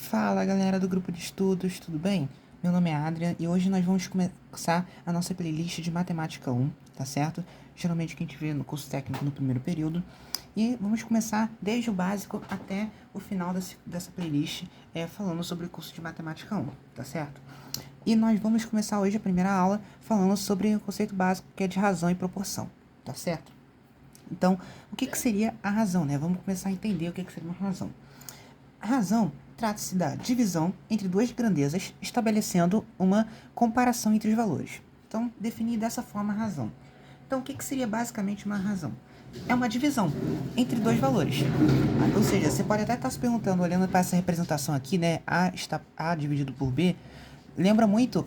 Fala galera do grupo de estudos, tudo bem? Meu nome é Adrian e hoje nós vamos começar a nossa playlist de Matemática 1, tá certo? Geralmente que a gente vê no curso técnico no primeiro período. E vamos começar desde o básico até o final dessa playlist, falando sobre o curso de Matemática 1, tá certo? E nós vamos começar hoje a primeira aula falando sobre o conceito básico que é de razão e proporção, tá certo? Então, o que seria a razão, né? Vamos começar a entender o que seria uma razão. A razão trata-se da divisão entre duas grandezas, estabelecendo uma comparação entre os valores. Então, definir dessa forma a razão. Então, o que seria basicamente uma razão? É uma divisão entre dois valores. Ou seja, você pode até estar se perguntando, olhando para essa representação aqui, né? A dividido por B, lembra muito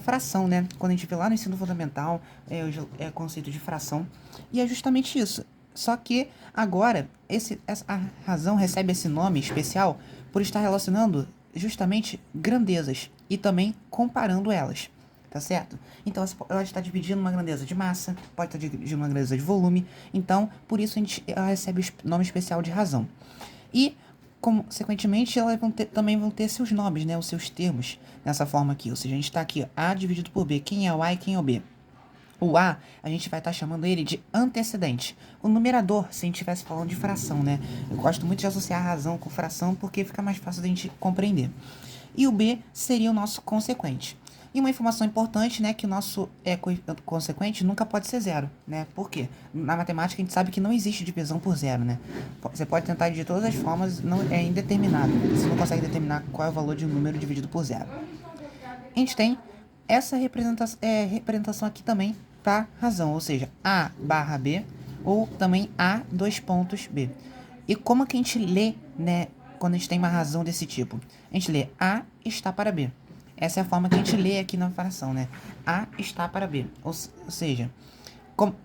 fração, né? Quando a gente vê lá no ensino fundamental, o conceito de fração. E é justamente isso. Só que agora a razão recebe esse nome especial por estar relacionando justamente grandezas e também comparando elas, tá certo? Então ela está dividindo uma grandeza de massa, pode estar dividindo uma grandeza de volume, então por isso ela recebe o nome especial de razão. E consequentemente, elas também vão ter seus nomes, né, os seus termos, nessa forma aqui. Ou seja, a gente está aqui, ó, A dividido por B. Quem é o A e quem é o B? O A, a gente vai estar chamando ele de antecedente. O numerador, se a gente estivesse falando de fração, né? Eu gosto muito de associar a razão com fração porque fica mais fácil da gente compreender. E o B seria o nosso consequente. E uma informação importante, né, que o nosso consequente nunca pode ser zero, né? Por quê? Na matemática a gente sabe que não existe divisão por zero, né? Você pode tentar de todas as formas, não é indeterminado. Você não consegue determinar qual é o valor de um número dividido por zero. A gente tem essa representação aqui também para razão, ou seja, A barra B ou também A dois pontos B. E como que a gente lê, né, quando a gente tem uma razão desse tipo? A gente lê A está para B. Essa é a forma que a gente lê aqui na fração, né? A está para B. Ou seja,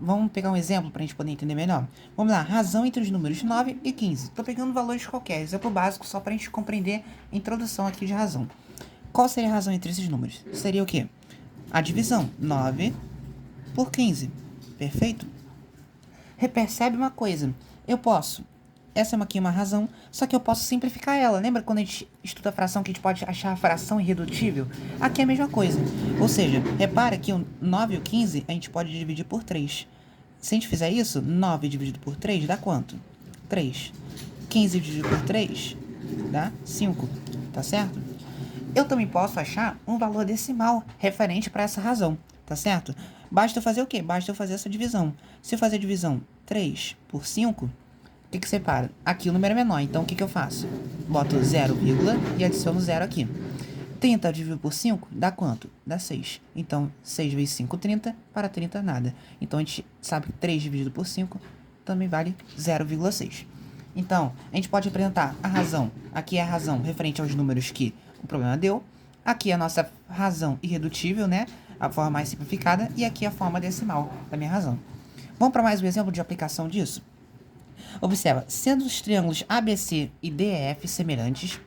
vamos pegar um exemplo para a gente poder entender melhor? Vamos lá, razão entre os números 9 e 15. Estou pegando valores qualquer, exemplo básico, só para a gente compreender a introdução aqui de razão. Qual seria a razão entre esses números? Seria o quê? A divisão, 9 por 15. Perfeito? Percebe uma coisa, essa aqui é uma razão, só que eu posso simplificar ela. Lembra quando a gente estuda a fração que a gente pode achar a fração irredutível? Aqui é a mesma coisa. Ou seja, repara que o 9 e o 15 a gente pode dividir por 3. Se a gente fizer isso, 9 dividido por 3 dá quanto? 3. 15 dividido por 3 dá 5, tá certo? Eu também posso achar um valor decimal referente para essa razão, tá certo? Basta eu fazer o quê? Basta eu fazer essa divisão. Se eu fazer a divisão 3 por 5, o que separa? Aqui o número é menor, então o que eu faço? Boto 0, e adiciono 0 aqui. 30 dividido por 5 dá quanto? Dá 6. Então, 6 vezes 5, 30. Para 30, nada. Então, a gente sabe que 3 dividido por 5 também vale 0,6. Então, a gente pode representar a razão. Aqui é a razão referente aos números que o problema deu. Aqui é a nossa razão irredutível, né? A forma mais simplificada. E aqui a forma decimal da minha razão. Vamos para mais um exemplo de aplicação disso? Observa, sendo os triângulos ABC e DEF semelhantes,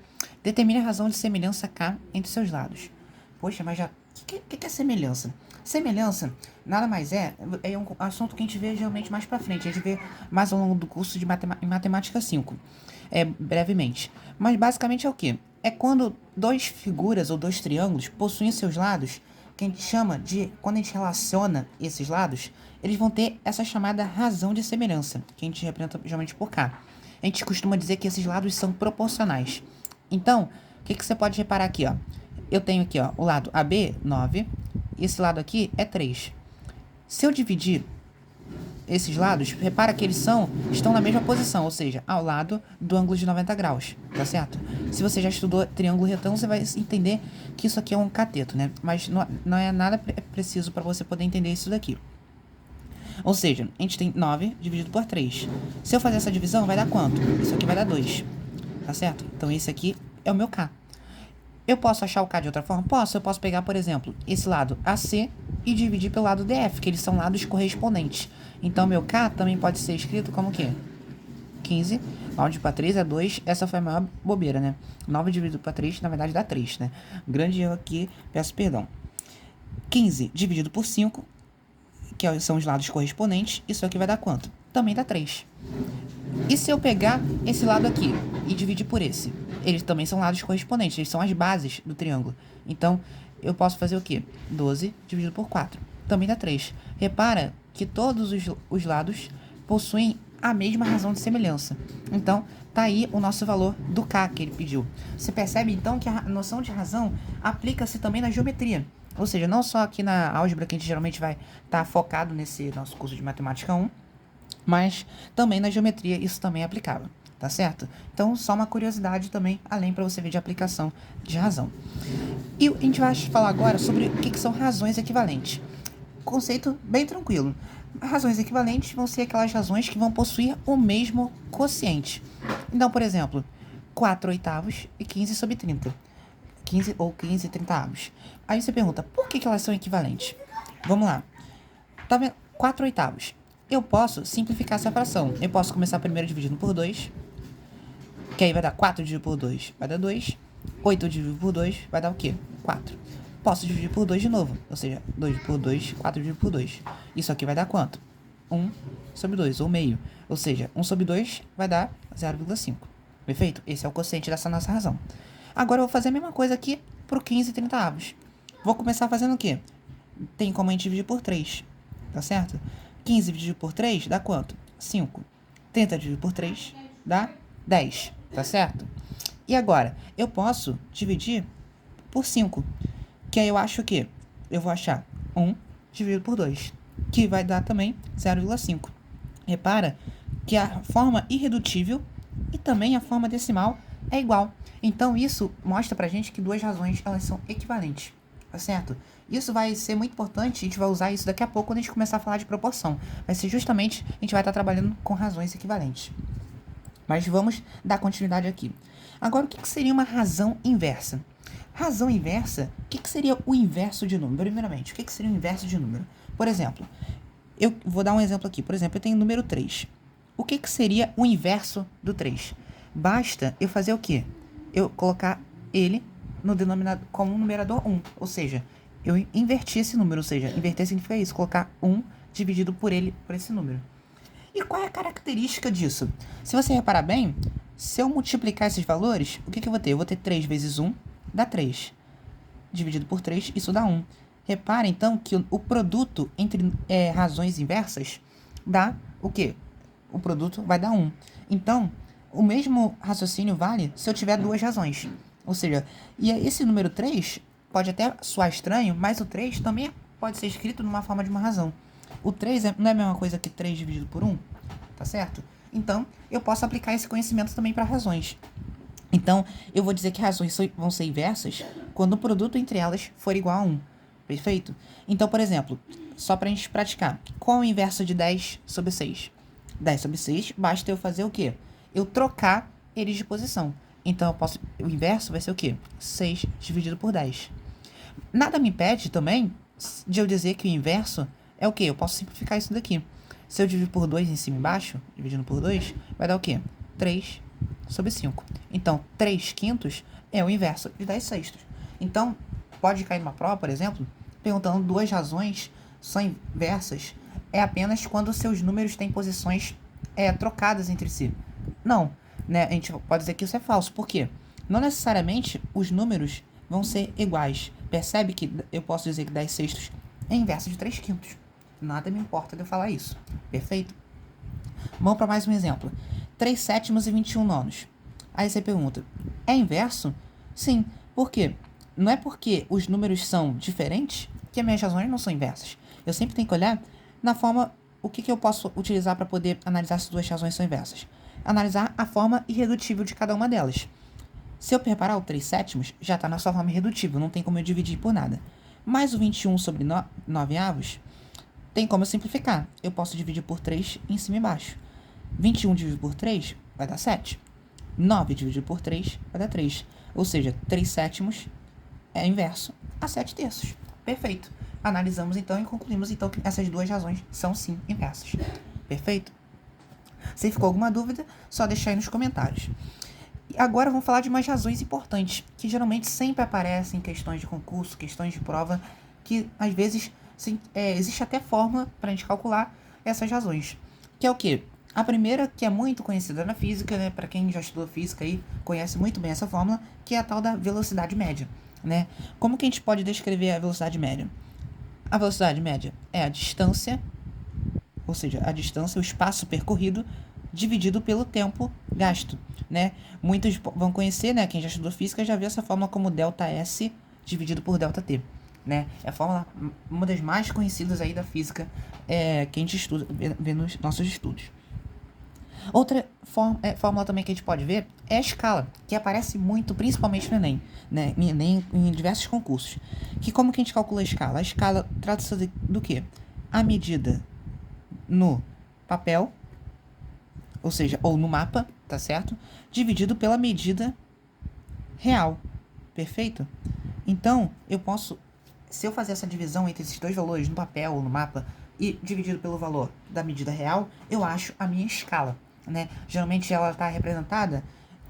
determine a razão de semelhança K entre seus lados. Poxa, mas já... O que é semelhança? Semelhança nada mais é um assunto que a gente vê geralmente mais pra frente. A gente vê mais ao longo do curso de Matemática 5. Brevemente. Mas basicamente é o quê? É quando duas figuras ou dois triângulos possuem seus lados, que a gente chama de... Quando a gente relaciona esses lados, eles vão ter essa chamada razão de semelhança, que a gente representa geralmente por K. A gente costuma dizer que esses lados são proporcionais. Então, o que você pode reparar aqui, ó? Eu tenho aqui, ó, o lado AB, 9, e esse lado aqui é 3. Se eu dividir esses lados, repara que eles estão na mesma posição, ou seja, ao lado do ângulo de 90 graus, tá certo? Se você já estudou triângulo retângulo, você vai entender que isso aqui é um cateto, né? Mas não é nada preciso para você poder entender isso daqui. Ou seja, a gente tem 9 dividido por 3. Se eu fazer essa divisão, vai dar quanto? Isso aqui vai dar 2, tá certo? Então esse aqui é o meu K. Eu posso achar o K de outra forma? Posso. Eu posso pegar, por exemplo, esse lado AC e dividir pelo lado DF, que eles são lados correspondentes. Então, meu K também pode ser escrito como o quê? 15, 9 para 3 é 2. Essa foi a maior bobeira, né? 9 dividido para 3, na verdade, dá 3, né? Grande erro aqui, peço perdão. 15 dividido por 5, que são os lados correspondentes. Isso aqui vai dar quanto? Também dá 3. E se eu pegar esse lado aqui e dividir por esse? Eles também são lados correspondentes, eles são as bases do triângulo. Então, eu posso fazer o quê? 12 dividido por 4. Também dá 3. Repara que todos os lados possuem a mesma razão de semelhança. Então, tá aí o nosso valor do K que ele pediu. Você percebe, então, que a noção de razão aplica-se também na geometria. Ou seja, não só aqui na álgebra, que a gente geralmente vai estar focado nesse nosso curso de Matemática 1, mas também na geometria isso também é aplicável, tá certo? Então, só uma curiosidade também, além para você ver de aplicação de razão. E a gente vai falar agora sobre o que são razões equivalentes. Conceito bem tranquilo. Razões equivalentes vão ser aquelas razões que vão possuir o mesmo quociente. Então, por exemplo, 4 oitavos e 15 sobre 30. 15 ou 15 30avos. Aí você pergunta, por que elas são equivalentes? Vamos lá. Tá vendo? 4 oitavos. Eu posso simplificar essa fração. Eu posso começar primeiro dividindo por 2, que aí vai dar 4 dividido por 2, vai dar 2. 8 dividido por 2 vai dar o quê? 4. Posso dividir por 2 de novo, ou seja, 2 por 2, 4 dividido por 2. Isso aqui vai dar quanto? 1 sobre 2, ou meio. Ou seja, 1 sobre 2 vai dar 0,5. Perfeito? Esse é o quociente dessa nossa razão. Agora eu vou fazer a mesma coisa aqui para o 15 30avos. Vou começar fazendo o quê? Tem como a gente dividir por 3, tá certo? 15 dividido por 3 dá quanto? 5. 30 dividido por 3 dá 10, tá certo? E agora, eu posso dividir por 5, que aí eu acho que eu vou achar 1 dividido por 2, que vai dar também 0,5. Repara que a forma irredutível e também a forma decimal é igual. Então, isso mostra pra gente que duas razões elas são equivalentes, tá certo? Isso vai ser muito importante, a gente vai usar isso daqui a pouco quando a gente começar a falar de proporção. Vai ser justamente, a gente vai estar trabalhando com razões equivalentes. Mas vamos dar continuidade aqui. Agora, o que seria uma razão inversa? Razão inversa, o que seria o inverso de número? Primeiramente, o que seria o inverso de número? Por exemplo, eu vou dar um exemplo aqui. Por exemplo, eu tenho o número 3. O que seria o inverso do 3? Basta eu fazer o quê? Eu colocar ele no denominador como um numerador 1. Ou seja, eu inverti esse número. Ou seja, inverter significa isso, colocar 1 dividido por ele, por esse número. E qual é a característica disso? Se você reparar bem, se eu multiplicar esses valores, o que eu vou ter? Eu vou ter 3 vezes 1, dá 3. Dividido por 3, isso dá 1. Repara, então, que o produto entre razões inversas dá o quê? O produto vai dar 1. Então, o mesmo raciocínio vale se eu tiver duas razões. Ou seja, e esse número 3 pode até soar estranho, mas o 3 também pode ser escrito numa forma de uma razão. O 3 não é a mesma coisa que 3 dividido por 1, tá certo? Então, eu posso aplicar esse conhecimento também para razões. Então, eu vou dizer que razões vão ser inversas quando o produto entre elas for igual a 1. Perfeito? Então, por exemplo, só para a gente praticar, qual é o inverso de 10 sobre 6? 10 sobre 6, basta eu fazer o quê? Eu trocar eles de posição. Então, o inverso vai ser o quê? 6 dividido por 10. Nada me impede também de eu dizer que o inverso é o quê? Eu posso simplificar isso daqui. Se eu dividir por 2 em cima e embaixo, dividindo por 2, vai dar o quê? 3 sobre 5. Então, 3 quintos é o inverso de 10 sextos. Então, pode cair numa prova, por exemplo, perguntando duas razões são inversas, é apenas quando seus números têm posições trocadas entre si. Não, né? A gente pode dizer que isso é falso. Por quê? Não necessariamente os números vão ser iguais. Percebe que eu posso dizer que 10 sextos é inverso de 3 quintos. Nada me importa de eu falar isso. Perfeito? Vamos para mais um exemplo. 3 sétimos e 21 nonos. Aí você pergunta, é inverso? Sim. Por quê? Não é porque os números são diferentes que as minhas razões não são inversas. Eu sempre tenho que olhar na forma, o que eu posso utilizar para poder analisar se duas razões são inversas. Analisar a forma irredutível de cada uma delas. Se eu reparar, o 3 sétimos já está na sua forma irredutível, não tem como eu dividir por nada. Mas o 21 sobre 9 avos, tem como eu simplificar. Eu posso dividir por 3 em cima e embaixo. 21 dividido por 3 vai dar 7. 9 dividido por 3 vai dar 3. Ou seja, 3 sétimos é inverso a 7 terços. Perfeito. Analisamos então e concluímos então que essas duas razões são sim inversas. Perfeito? Se ficou alguma dúvida, só deixar aí nos comentários. E agora vamos falar de umas razões importantes, que geralmente sempre aparecem em questões de concurso, questões de prova, que às vezes existe até forma para a gente calcular essas razões. Que é o quê? A primeira, que é muito conhecida na física, né? Para quem já estudou física aí, conhece muito bem essa fórmula, que é a tal da velocidade média, né? Como que a gente pode descrever a velocidade média? A velocidade média é a distância, ou seja, a distância, o espaço percorrido, dividido pelo tempo gasto, né? Muitos vão conhecer, né? Quem já estudou física já viu essa fórmula como ΔS dividido por ΔT, né? É a fórmula, uma das mais conhecidas aí da física, que a gente estuda, vê nos nossos estudos. Outra fórmula também que a gente pode ver é a escala, que aparece muito, principalmente no Enem, né? Em diversos concursos. Que como que a gente calcula a escala? A escala trata-se do quê? A medida no papel, ou seja, ou no mapa, tá certo? Dividido pela medida real, perfeito? Então, eu posso, se eu fazer essa divisão entre esses dois valores no papel ou no mapa e dividido pelo valor da medida real, eu acho a minha escala, né? Geralmente ela está representada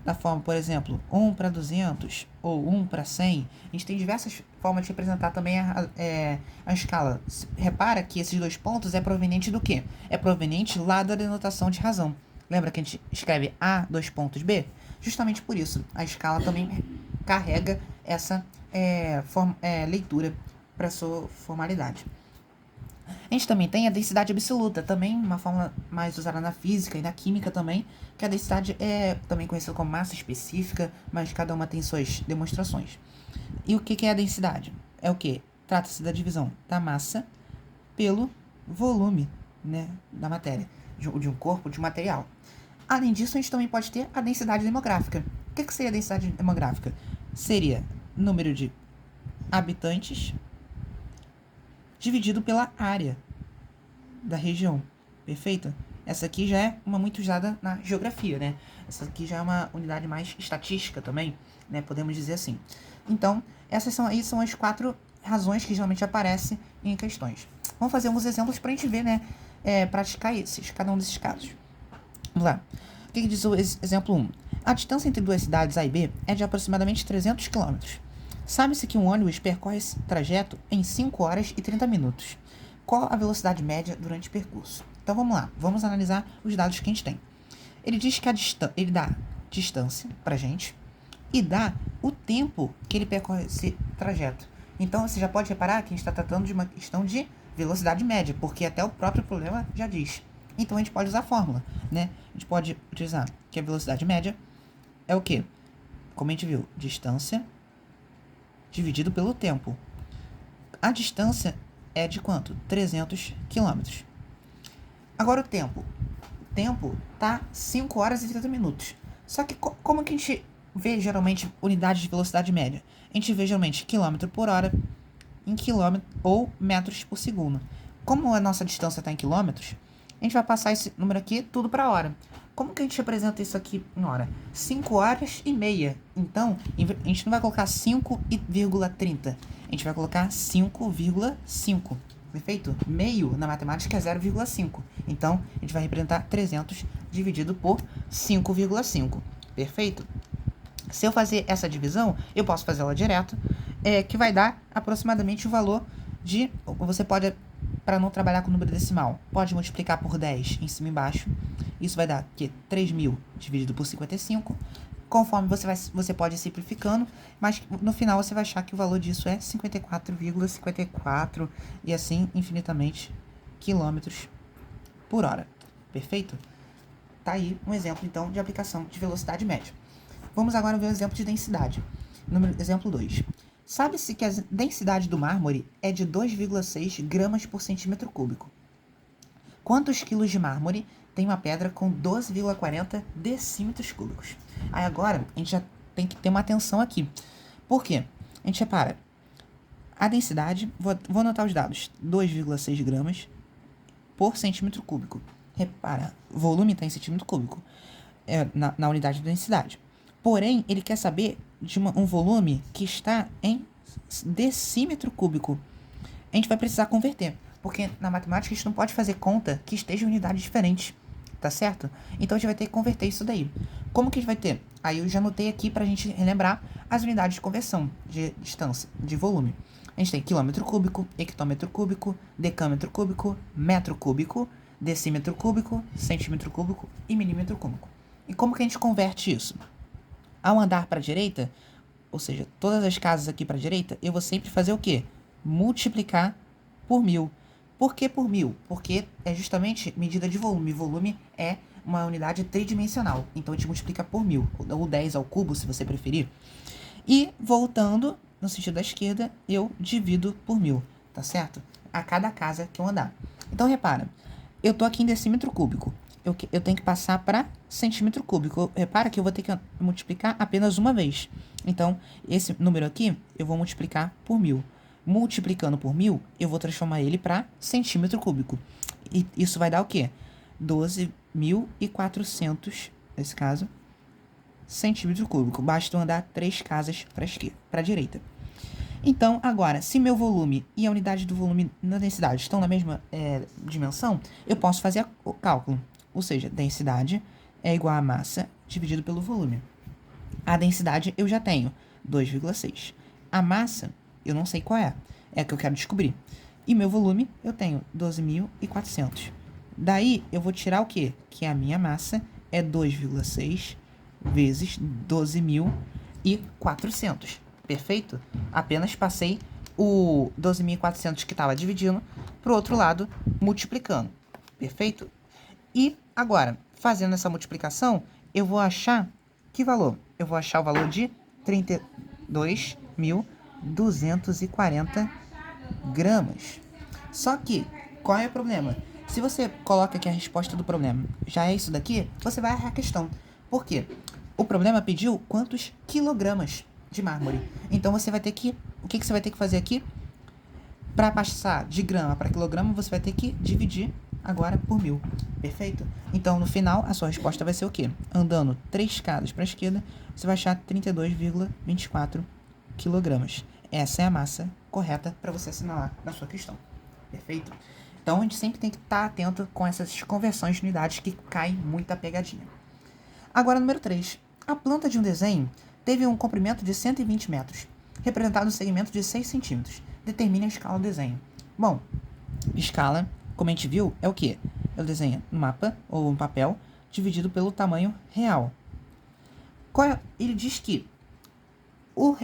da forma, por exemplo, 1 para 200 ou 1 para 100. A gente tem diversas formas de representar também a escala. Repara que esses dois pontos é proveniente do quê? É proveniente lá da denotação de razão. Lembra que a gente escreve A, dois pontos B? Justamente por isso, a escala também carrega essa leitura para sua formalidade. A gente também tem a densidade absoluta, também uma fórmula mais usada na física e na química também, que a densidade é também conhecida como massa específica, mas cada uma tem suas demonstrações. E o que é a densidade? É o que? Trata-se da divisão da massa pelo volume, né, da matéria, de um corpo, de um material. Além disso, a gente também pode ter a densidade demográfica. O que seria a densidade demográfica? Seria número de habitantes dividido pela área da região, perfeito? Essa aqui já é uma muito usada na geografia, né? Essa aqui já é uma unidade mais estatística também, né? Podemos dizer assim. Então, essas são as 4 razões que geralmente aparecem em questões. Vamos fazer alguns exemplos para a gente ver, né? Praticar cada um desses casos. Vamos lá. O que diz o exemplo 1? A distância entre duas cidades A e B é de aproximadamente 300 km. Sabe-se que um ônibus percorre esse trajeto em 5 horas e 30 minutos. Qual a velocidade média durante o percurso? Então vamos lá, vamos analisar os dados que a gente tem. Ele diz que ele dá distância pra gente e dá o tempo que ele percorre esse trajeto. Então você já pode reparar que a gente está tratando de uma questão de velocidade média, porque até o próprio problema já diz. Então a gente pode usar a fórmula, né? A gente pode utilizar que a velocidade média é o quê? Como a gente viu, distância dividido pelo tempo. A distância é de quanto? 300 km. Agora o tempo. O tempo tá 5 horas e 30 minutos. Só que como que a gente vê geralmente unidade de velocidade média? A gente vê geralmente km por hora em quilômetro ou metros por segundo. Como a nossa distância está em quilômetros, a gente vai passar esse número aqui tudo para hora. Como que a gente representa isso aqui em hora? 5 horas e meia. Então, a gente não vai colocar 5,30. A gente vai colocar 5,5. Perfeito? Meio na matemática é 0,5. Então, a gente vai representar 300 dividido por 5,5. Perfeito? Se eu fazer essa divisão, eu posso fazer ela direto, que vai dar aproximadamente o valor de... Você pode, para não trabalhar com número decimal, pode multiplicar por 10 em cima e embaixo. Isso vai dar que 3.000 dividido por 55. Conforme você pode ir simplificando, mas no final você vai achar que o valor disso é 54,54 e assim infinitamente quilômetros por hora. Perfeito? Tá aí um exemplo então de aplicação de velocidade média. Vamos agora ver o exemplo de densidade. Exemplo 2. Sabe-se que a densidade do mármore é de 2,6 gramas por centímetro cúbico. Quantos quilos de mármore tem uma pedra com 12,40 decímetros cúbicos? Aí agora a gente já tem que ter uma atenção aqui. Por quê? A gente repara. A densidade, vou anotar os dados, 2,6 gramas por centímetro cúbico. Repara, o volume está em centímetro cúbico, na unidade de densidade. Porém, ele quer saber de um volume que está em decímetro cúbico. A gente vai precisar converter, porque na matemática a gente não pode fazer conta que esteja em unidades diferentes, tá certo? Então a gente vai ter que converter isso daí. Como que a gente vai ter? Aí eu já anotei aqui pra gente relembrar as unidades de conversão de distância, de volume. A gente tem quilômetro cúbico, hectômetro cúbico, decâmetro cúbico, metro cúbico, decímetro cúbico, centímetro cúbico e milímetro cúbico. E como que a gente converte isso? Ao andar para a direita, ou seja, todas as casas aqui para a direita, eu vou sempre fazer o quê? Multiplicar por 1000. Por que por 1000? Porque é justamente medida de volume. Volume é uma unidade tridimensional. Então a gente multiplica por 1000, ou 10 ao cubo, se você preferir. E voltando no sentido da esquerda, eu divido por 1000, tá certo? A cada casa que eu andar. Então repara, eu tô aqui em decímetro cúbico. Eu tenho que passar para centímetro cúbico. Repara que eu vou ter que multiplicar apenas uma vez. Então, esse número aqui, eu vou multiplicar por 1000. Multiplicando por 1000, eu vou transformar ele para centímetro cúbico. E isso vai dar o quê? 12.400, nesse caso, centímetro cúbico. Basta eu andar 3 casas para a direita. Então, agora, se meu volume e a unidade do volume na densidade estão na mesma dimensão, eu posso fazer o cálculo. Ou seja, densidade é igual a massa dividido pelo volume. A densidade eu já tenho, 2,6. A massa, eu não sei qual é a que eu quero descobrir. E meu volume, eu tenho 12.400. Daí, eu vou tirar o quê? Que a minha massa é 2,6 vezes 12.400. Perfeito? Apenas passei o 12.400 que estava dividindo para o outro lado, multiplicando. Perfeito? E agora, fazendo essa multiplicação, eu vou achar que valor? Eu vou achar o valor de 32.240 gramas. Só que, qual é o problema? Se você coloca aqui a resposta do problema, já é isso daqui, você vai errar a questão. Por quê? O problema pediu quantos quilogramas de mármore. Então você vai ter que... O que você vai ter que fazer aqui? Para passar de grama para quilograma, você vai ter que dividir agora por 1000. Perfeito? Então, no final, a sua resposta vai ser o quê? Andando 3 casas para a esquerda, você vai achar 32,24 quilogramas. Essa é a massa correta para você assinalar na sua questão. Perfeito? Então, a gente sempre tem que estar atento com essas conversões de unidades que cai muita pegadinha. Agora, número 3. A planta de um desenho teve um comprimento de 120 metros, representado no segmento de 6 centímetros. Determine a escala do desenho. Bom, escala, como a gente viu, é o quê? Eu desenho um mapa ou um papel dividido pelo tamanho real. Ele diz que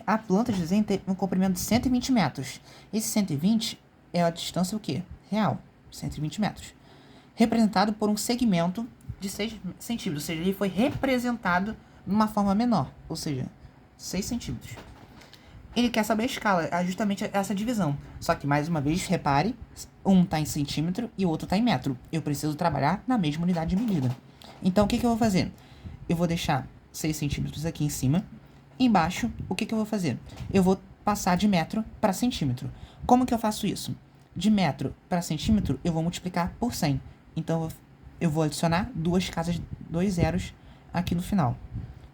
a planta de desenho tem um comprimento de 120 metros. Esse 120 é a distância o quê? Real, 120 metros. Representado por um segmento de 6 centímetros, ou seja, ele foi representado numa forma menor, ou seja, 6 centímetros. Ele quer saber a escala, justamente essa divisão. Só que, mais uma vez, repare, um está em centímetro e o outro está em metro. Eu preciso trabalhar na mesma unidade de medida. Então, o que eu vou fazer? Eu vou deixar 6 centímetros aqui em cima. Embaixo, o que eu vou fazer? Eu vou passar de metro para centímetro. Como que eu faço isso? De metro para centímetro, eu vou multiplicar por 100. Então, eu vou adicionar 2 zeros aqui no final.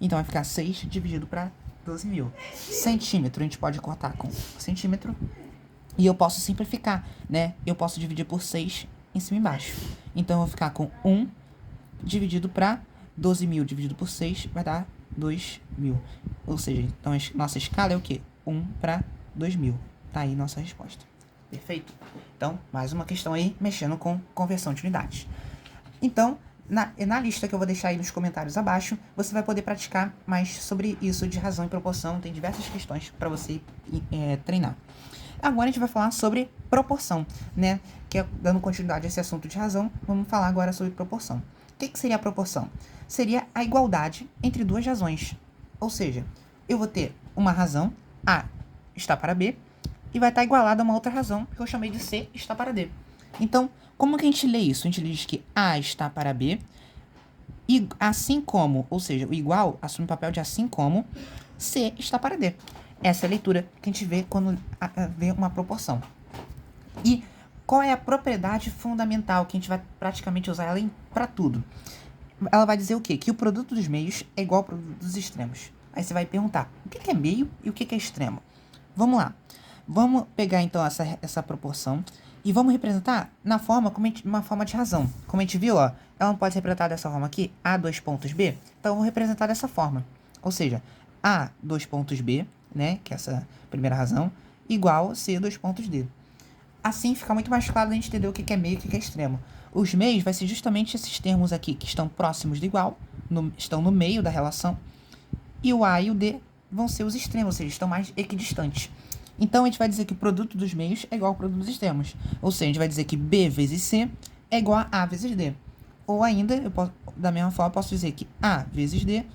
Então, vai ficar 6 dividido para 12.000. Centímetro, a gente pode cortar com centímetro. E eu posso simplificar, né? Eu posso dividir por 6 em cima e embaixo. Então, eu vou ficar com 1 dividido para 12.000 dividido por 6 vai dar 2.000. Ou seja, então a nossa escala é o quê? 1 para 2.000. Tá aí nossa resposta. Perfeito? Então, mais uma questão aí, mexendo com conversão de unidades. Então, na lista que eu vou deixar aí nos comentários abaixo, você vai poder praticar mais sobre isso de razão e proporção. Tem diversas questões para você treinar. Agora a gente vai falar sobre proporção, né? Que é, dando continuidade a esse assunto de razão, vamos falar agora sobre proporção. O que seria a proporção? Seria a igualdade entre duas razões. Ou seja, eu vou ter uma razão, A está para B, e vai estar igualada a uma outra razão, que eu chamei de C está para D. Então, como que a gente lê isso? A gente diz que A está para B, e assim como, ou seja, o igual assume o papel de assim como, C está para D. Essa é a leitura que a gente vê quando vê uma proporção. E qual é a propriedade fundamental que a gente vai praticamente usar ela para tudo? Ela vai dizer o quê? Que o produto dos meios é igual ao produto dos extremos. Aí você vai perguntar, o que é meio e o que é extremo? Vamos lá. Vamos pegar então essa proporção e vamos representar na forma, uma forma de razão. Como a gente viu, ó, ela não pode ser representada dessa forma aqui, A 2 pontos B. Então eu vou representar dessa forma. Ou seja, A 2 pontos B, né, que é essa primeira razão, igual C 2 pontos D. Assim fica muito mais claro a gente entender o que é meio e o que é extremo. Os meios vai ser justamente esses termos aqui que estão próximos do igual, estão no meio da relação, e o A e o D vão ser os extremos, ou seja, estão mais equidistantes. Então, a gente vai dizer que o produto dos meios é igual ao produto dos extremos. Ou seja, a gente vai dizer que B vezes C é igual a vezes D. Ou ainda, da mesma forma, eu posso dizer que A vezes D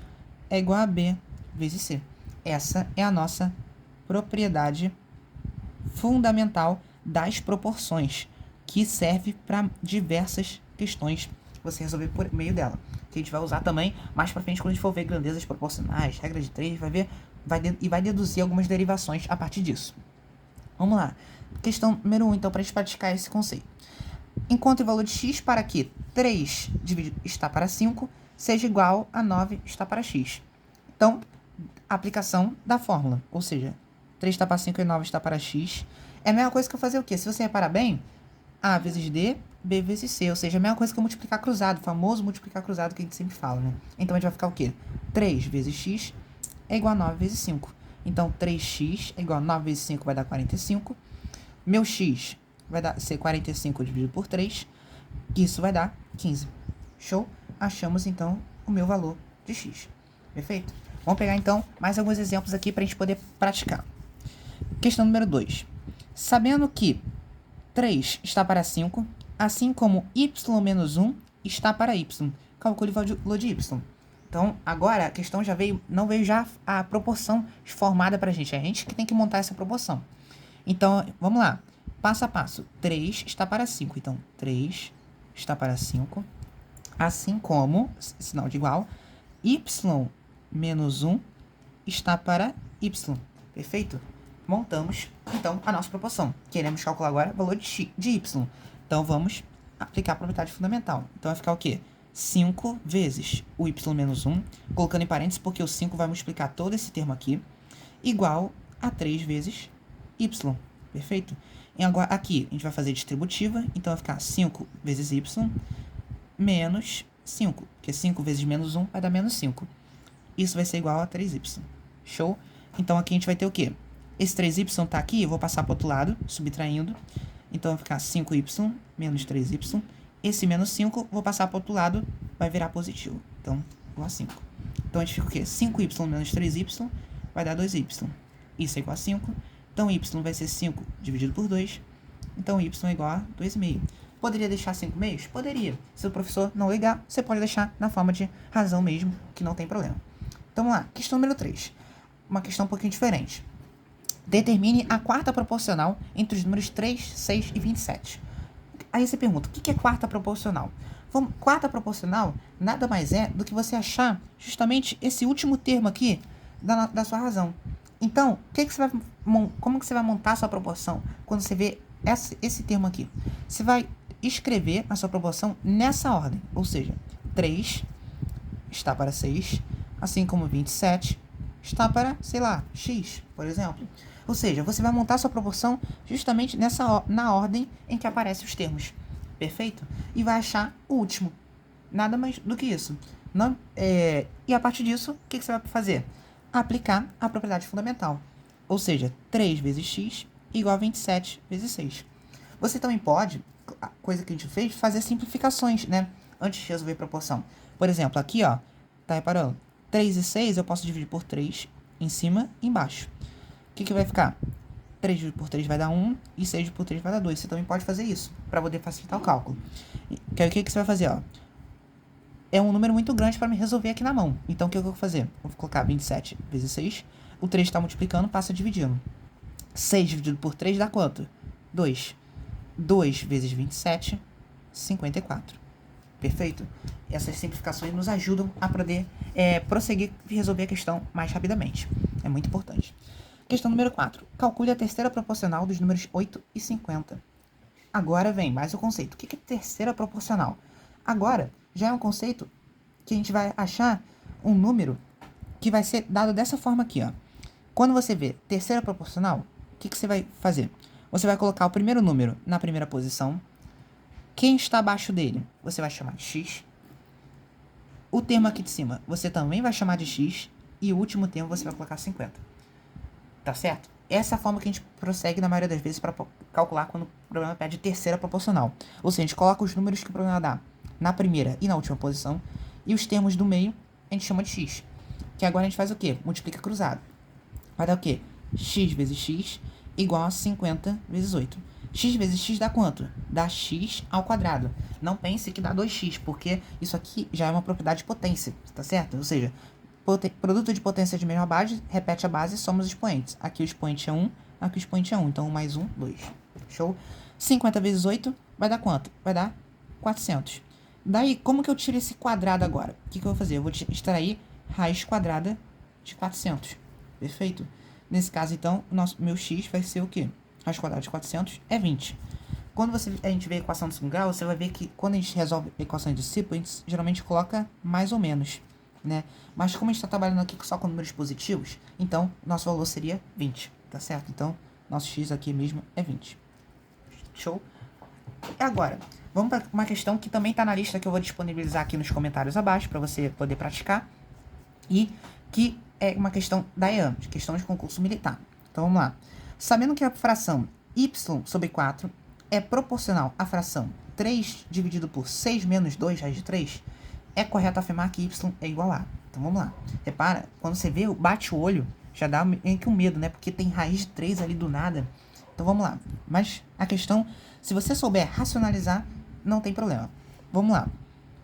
é igual a B vezes C. Essa é a nossa propriedade fundamental das proporções, que serve para diversas questões que você resolver por meio dela. Que a gente vai usar também mais para frente quando a gente for ver grandezas proporcionais, regra de 3, vai ver vai deduzir algumas derivações a partir disso. Vamos lá. Questão número 1, então, para a gente praticar esse conceito. Encontre o valor de x para que 3 dividido está para 5 seja igual a 9 está para x. Então, aplicação da fórmula, ou seja, 3 está para 5 e 9 está para x. É a mesma coisa que eu fazer o quê? Se você reparar bem, A vezes D, B vezes C, ou seja, a mesma coisa que eu multiplicar cruzado, o famoso multiplicar cruzado que a gente sempre fala, né? Então, a gente vai ficar o quê? 3 vezes x é igual a 9 vezes 5. Então, 3x é igual a 9 vezes 5 vai dar 45. Meu x vai ser 45 dividido por 3, que isso vai dar 15. Show? Achamos, então, o meu valor de x. Perfeito? Vamos pegar, então, mais alguns exemplos aqui para a gente poder praticar. Questão número 2. Sabendo que 3 está para 5, assim como y menos 1 está para y, calcule o valor de y. Então, agora a questão não veio já a proporção formada para a gente. É a gente que tem que montar essa proporção. Então, vamos lá. Passo a passo. 3 está para 5. Então, 3 está para 5. Assim como, sinal de igual, y menos 1 está para y. Perfeito? Montamos, então, a nossa proporção. Queremos calcular agora o valor de y. Então, vamos aplicar a propriedade fundamental. Então, vai ficar o quê? 5 vezes o y menos 1, colocando em parênteses porque o 5 vai multiplicar todo esse termo aqui, igual a 3 vezes y. Perfeito? E agora, aqui, a gente vai fazer distributiva, então vai ficar 5 vezes y menos 5, porque 5 vezes menos 1 vai dar menos 5. Isso vai ser igual a 3y. Show? Então, aqui a gente vai ter o quê? Esse 3y está aqui, eu vou passar para o outro lado, subtraindo. Então, vai ficar 5y menos 3y. Esse menos 5, vou passar para o outro lado, vai virar positivo. Então, igual a 5. Então, a gente fica o quê? 5y menos 3y vai dar 2y. Isso é igual a 5. Então, y vai ser 5 dividido por 2. Então, y é igual a 2,5. Poderia deixar 5 meios? Poderia. Se o professor não ligar, você pode deixar na forma de razão mesmo, que não tem problema. Então, vamos lá. Questão número 3. Uma questão um pouquinho diferente. Determine a quarta proporcional entre os números 3, 6 e 27. Aí você pergunta, o que é quarta proporcional? Quarta proporcional nada mais é do que você achar justamente esse último termo aqui da sua razão. Então, como que você vai montar a sua proporção quando você vê esse termo aqui? Você vai escrever a sua proporção nessa ordem, ou seja, 3 está para 6, assim como 27 está para, sei lá, x, por exemplo. Ou seja, você vai montar sua proporção justamente na ordem em que aparecem os termos. Perfeito? E vai achar o último. Nada mais do que isso. E a partir disso, o que você vai fazer? Aplicar a propriedade fundamental. Ou seja, 3 vezes x igual a 27 vezes 6. Você também pode, a coisa que a gente fez, fazer simplificações, né? Antes de resolver proporção. Por exemplo, aqui, ó, tá reparando? 3 e 6 eu posso dividir por 3 em cima e embaixo. O que vai ficar? 3 por 3 vai dar 1 e 6 por 3 vai dar 2. Você também pode fazer isso, para poder facilitar o cálculo. Que aí, o que você vai fazer? Ó? É um número muito grande para me resolver aqui na mão. Então, o que eu vou fazer? Vou colocar 27 vezes 6. O 3 está multiplicando, passa dividindo. 6 dividido por 3 dá quanto? 2. 2 vezes 27, 54. Perfeito? Essas simplificações nos ajudam a poder prosseguir e resolver a questão mais rapidamente. É muito importante. Questão número 4. Calcule a terceira proporcional dos números 8 e 50. Agora vem mais o conceito. O que é terceira proporcional? Agora, já é um conceito que a gente vai achar um número que vai ser dado dessa forma aqui, ó. Quando você vê terceira proporcional, o que você vai fazer? Você vai colocar o primeiro número na primeira posição. Quem está abaixo dele, você vai chamar de x. O termo aqui de cima, você também vai chamar de x. E o último termo, você vai colocar 50. Tá certo? essa é a forma que a gente prossegue na maioria das vezes para calcular quando o problema pede terceira proporcional. Ou seja, a gente coloca os números que o problema dá na primeira e na última posição, e os termos do meio a gente chama de x. Que agora a gente faz o quê? Multiplica cruzado. Vai dar o quê? X vezes x igual a 50 vezes 8. X vezes x dá quanto? Dá x ao quadrado. Não pense que dá 2x, porque isso aqui já é uma propriedade de potência, tá certo? Ou seja, produto de potência de mesma base, repete a base, soma os expoentes. Aqui o expoente é 1, aqui o expoente é 1. Então, 1 mais 1, 2. Show? 50 vezes 8 vai dar quanto? Vai dar 400. Daí, como que eu tiro esse quadrado agora? O que eu vou fazer? Eu vou extrair raiz quadrada de 400. Perfeito? Nesse caso, então, meu x vai ser o quê? Raiz quadrada de 400 é 20. Quando a gente vê a equação do segundo grau, você vai ver que quando a gente resolve a equação de discípulo, a gente geralmente coloca mais ou menos, né? Mas como a gente está trabalhando aqui só com números positivos, então nosso valor seria 20, tá certo? Então, nosso x aqui mesmo é 20. Show? Agora, vamos para uma questão que também está na lista que eu vou disponibilizar aqui nos comentários abaixo, para você poder praticar, e que é uma questão da EAM, de questão de concurso militar. Então, vamos lá. Sabendo que a fração y sobre 4 é proporcional à fração 3 dividido por 6 menos 2 raiz de 3, é correto afirmar que y é igual a. Então vamos lá. Repara, quando você vê, bate o olho, já dá meio que um medo, né? Porque tem raiz de 3 ali do nada. Então vamos lá. Mas a questão, se você souber racionalizar, não tem problema. Vamos lá.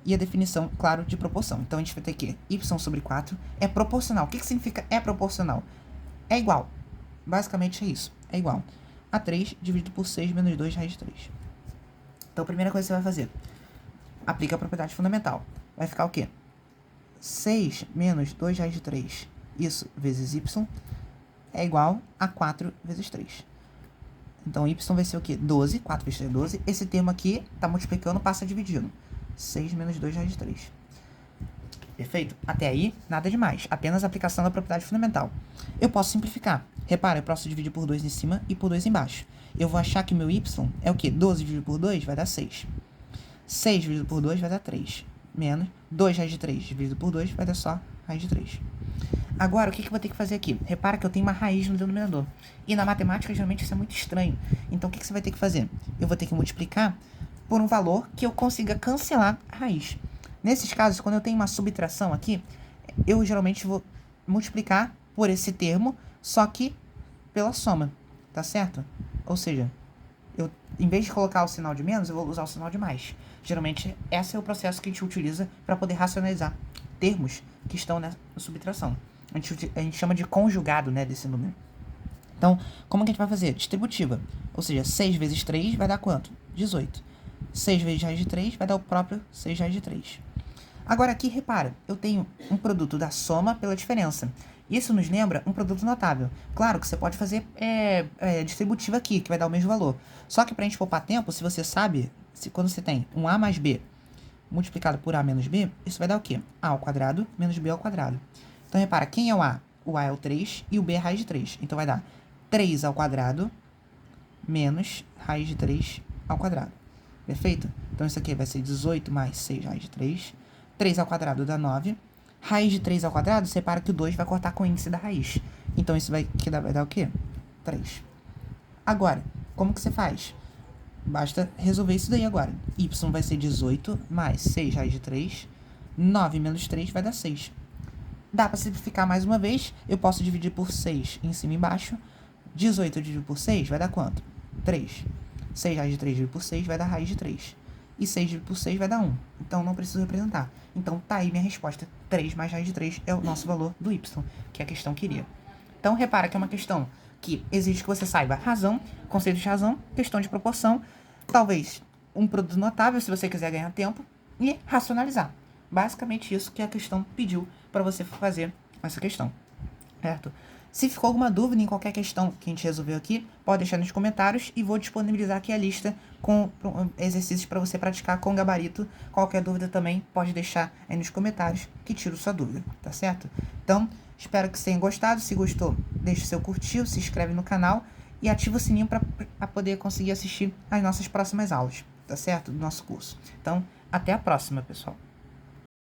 E a definição, claro, de proporção. Então a gente vai ter que y sobre 4 é proporcional. O que significa é proporcional? É igual. Basicamente é isso. É igual a 3 dividido por 6 menos 2 raiz de 3. Então, a primeira coisa que você vai fazer, aplica a propriedade fundamental. Vai ficar o quê? 6 menos 2 raiz de 3, isso vezes y, é igual a 4 vezes 3. Então, y vai ser o quê? 12, 4 vezes 3 é 12. Esse termo aqui está multiplicando, passa dividindo. 6 menos 2 raiz de 3. Perfeito? Até aí, nada demais. Apenas a aplicação da propriedade fundamental. Eu posso simplificar. Repara, eu posso dividir por 2 em cima e por 2 embaixo. Eu vou achar que meu y é o quê? 12 dividido por 2 vai dar 6. 6 dividido por 2 vai dar 3. Menos 2 raiz de 3 dividido por 2 vai dar só raiz de 3. Agora, o que eu vou ter que fazer aqui? Repara que eu tenho uma raiz no denominador. E na matemática, geralmente, isso é muito estranho. Então, o que você vai ter que fazer? Eu vou ter que multiplicar por um valor que eu consiga cancelar a raiz. Nesses casos, quando eu tenho uma subtração aqui, eu geralmente vou multiplicar por esse termo, só que pela soma, tá certo? Ou seja, eu, em vez de colocar o sinal de menos, eu vou usar o sinal de mais. Geralmente, esse é o processo que a gente utiliza para poder racionalizar termos que estão na subtração. A gente chama de conjugado, né, desse número. Então, como que a gente vai fazer? Distributiva. Ou seja, 6 vezes 3 vai dar quanto? 18. 6 vezes raiz de 3 vai dar o próprio 6 raiz de 3. Agora aqui, repara, eu tenho um produto da soma pela diferença. Isso nos lembra um produto notável. Claro que você pode fazer distributiva aqui, que vai dar o mesmo valor. Só que para a gente poupar tempo, se você sabe, quando você tem um a mais b multiplicado por a menos b, isso vai dar o quê? A ao quadrado menos b ao quadrado. Então, repara, quem é o a? O a é o 3 e o b é a raiz de 3. Então, vai dar 3 ao quadrado menos raiz de 3 ao quadrado. Perfeito? Então, isso aqui vai ser 18 mais 6 raiz de 3. 3 ao quadrado dá 9. Raiz de 3 ao quadrado, separa que o 2 vai cortar com o índice da raiz. Então, isso vai dar o quê? 3. Agora, como que você faz? Basta resolver isso daí agora. Y vai ser 18 mais 6 raiz de 3. 9 menos 3 vai dar 6. Dá para simplificar mais uma vez. Eu posso dividir por 6 em cima e embaixo. 18 dividido por 6 vai dar quanto? 3. 6 raiz de 3 dividido por 6 vai dar raiz de 3. E 6 dividido por 6 vai dar 1. Então, não preciso representar. Então, tá aí minha resposta. 3 mais raiz de 3 é o nosso valor do y, que a questão queria. Então, repara que é uma questão que exige que você saiba razão, conceito de razão, questão de proporção, talvez um produto notável, se você quiser ganhar tempo, e racionalizar. Basicamente isso que a questão pediu para você fazer essa questão, certo? Se ficou alguma dúvida em qualquer questão que a gente resolveu aqui, pode deixar nos comentários e vou disponibilizar aqui a lista com exercícios para você praticar com gabarito. Qualquer dúvida também pode deixar aí nos comentários que tiro sua dúvida, tá certo? Então, espero que vocês tenham gostado. Se gostou, deixe seu curtir, se inscreve no canal e ativa o sininho para poder conseguir assistir as nossas próximas aulas, tá certo? Do nosso curso. Então, até a próxima, pessoal.